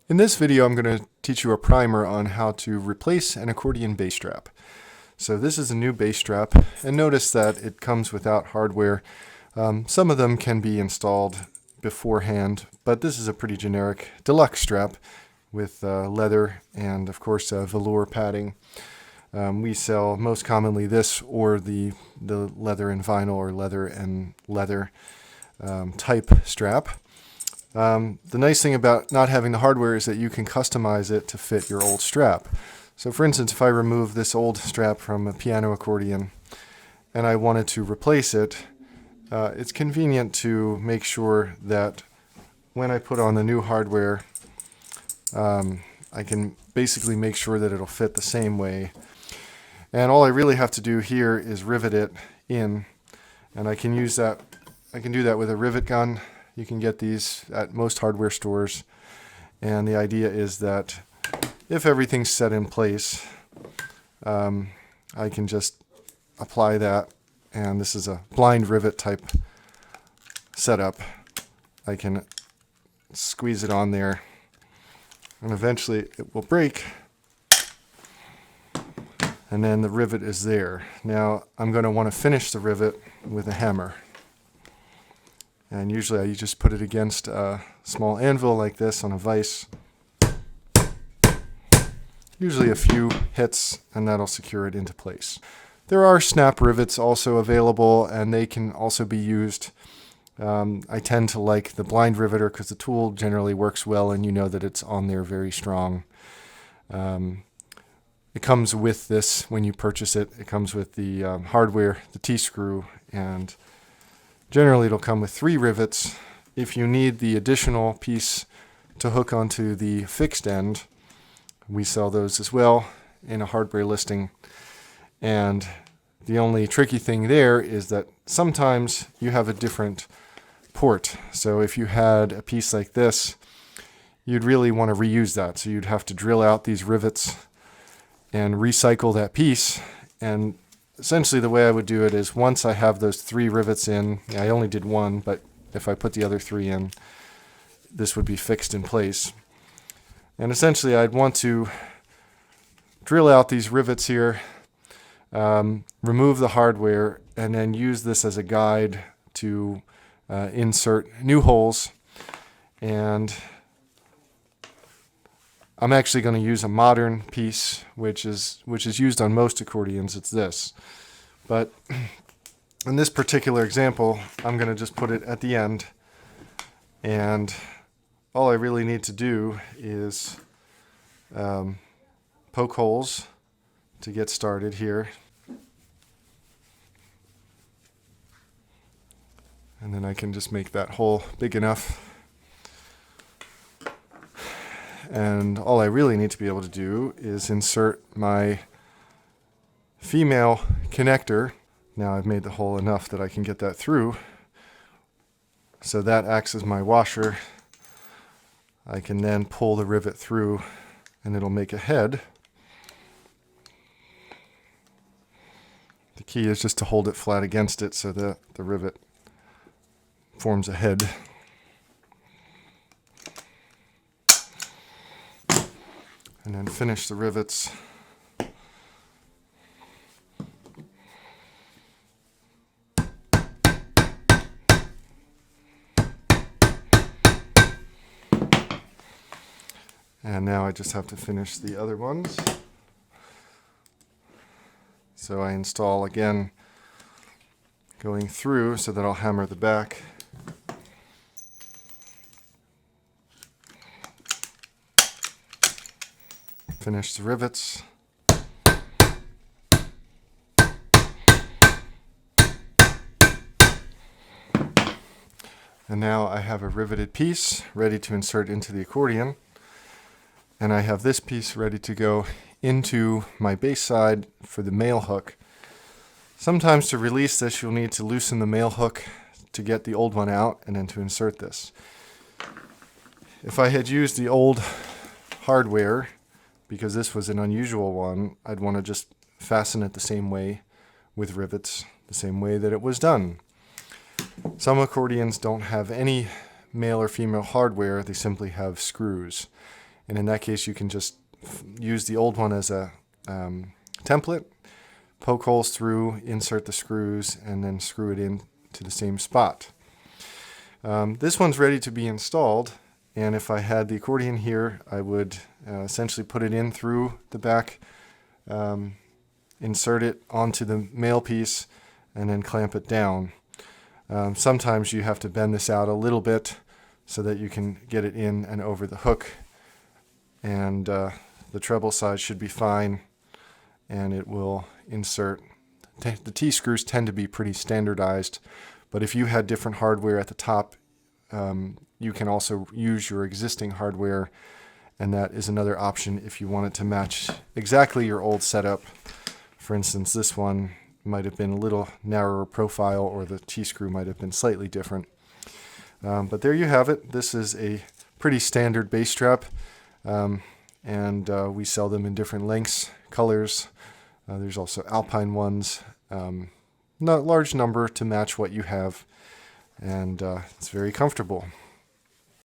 In this video, I'm going to teach you a primer on how to replace an accordion bass strap. So this is a new bass strap, and notice that it comes without hardware. Some of them can be installed beforehand, but this is a pretty generic deluxe strap with leather and, of course, velour padding. We sell most commonly this or the leather and vinyl or leather and leather type strap. The nice thing about not having the hardware is that you can customize it to fit your old strap. So for instance, if I remove this old strap from a piano accordion and I wanted to replace it, it's convenient to make sure that when I put on the new hardware, I can basically make sure that it'll fit the same way. And all I really have to do here is rivet it in, and I can do that with a rivet gun. You can get these at most hardware stores, and the idea is that if everything's set in place, I can just apply that, and this is a blind rivet type setup. I can squeeze it on there, and eventually it will break, and then the rivet is there. Now I'm going to want to finish the rivet with a hammer. And usually I just put it against a small anvil like this on a vise. Usually a few hits, and that'll secure it into place. There are snap rivets also available, and they can also be used. I tend to like the blind riveter because the tool generally works well and you know that it's on there very strong. It comes with this when you purchase it. It comes with the hardware, the T-screw, and generally it'll come with 3 rivets. If you need the additional piece to hook onto the fixed end, we sell those as well in a hardware listing. And the only tricky thing there is that sometimes you have a different port. So if you had a piece like this, you'd really want to reuse that. So you'd have to drill out these rivets and recycle that piece. And essentially the way I would do it is once I have those 3 rivets in, I only did 1, but if I put the other 3 in, this would be fixed in place. And essentially I'd want to drill out these rivets here, remove the hardware, and then use this as a guide to insert new holes. And I'm actually going to use a modern piece, which is used on most accordions. It's this. But in this particular example, I'm going to just put it at the end. And all I really need to do is poke holes to get started here. And then I can just make that hole big enough. And all I really need to be able to do is insert my female connector. Now I've made the hole enough that I can get that through. So that acts as my washer. I can then pull the rivet through and it'll make a head. The key is just to hold it flat against it so that the rivet forms a head. And then finish the rivets. And now I just have to finish the other ones. So I install again, going through so that I'll hammer the back. Finish the rivets. And now I have a riveted piece ready to insert into the accordion. And I have this piece ready to go into my bass side for the male hook. Sometimes to release this, you'll need to loosen the male hook to get the old one out and then to insert this. If I had used the old hardware, because this was an unusual one, I'd want to just fasten it the same way with rivets, the same way that it was done. Some accordions don't have any male or female hardware, they simply have screws. And in that case, you can just use the old one as a template, poke holes through, insert the screws, and then screw it in to the same spot. This one's ready to be installed, and if I had the accordion here, I would essentially put it in through the back, insert it onto the male piece, and then clamp it down. Sometimes you have to bend this out a little bit so that you can get it in and over the hook, and the treble side should be fine, and it will insert. The T-screws tend to be pretty standardized, but if you had different hardware at the top, you can also use your existing hardware, and that is another option if you want it to match exactly your old setup. For instance, this one might have been a little narrower profile, or the T-screw might have been slightly different. But there you have it. This is a pretty standard bass strap, and we sell them in different lengths, colors. There's also alpine ones, not a large number to match what you have, and it's very comfortable.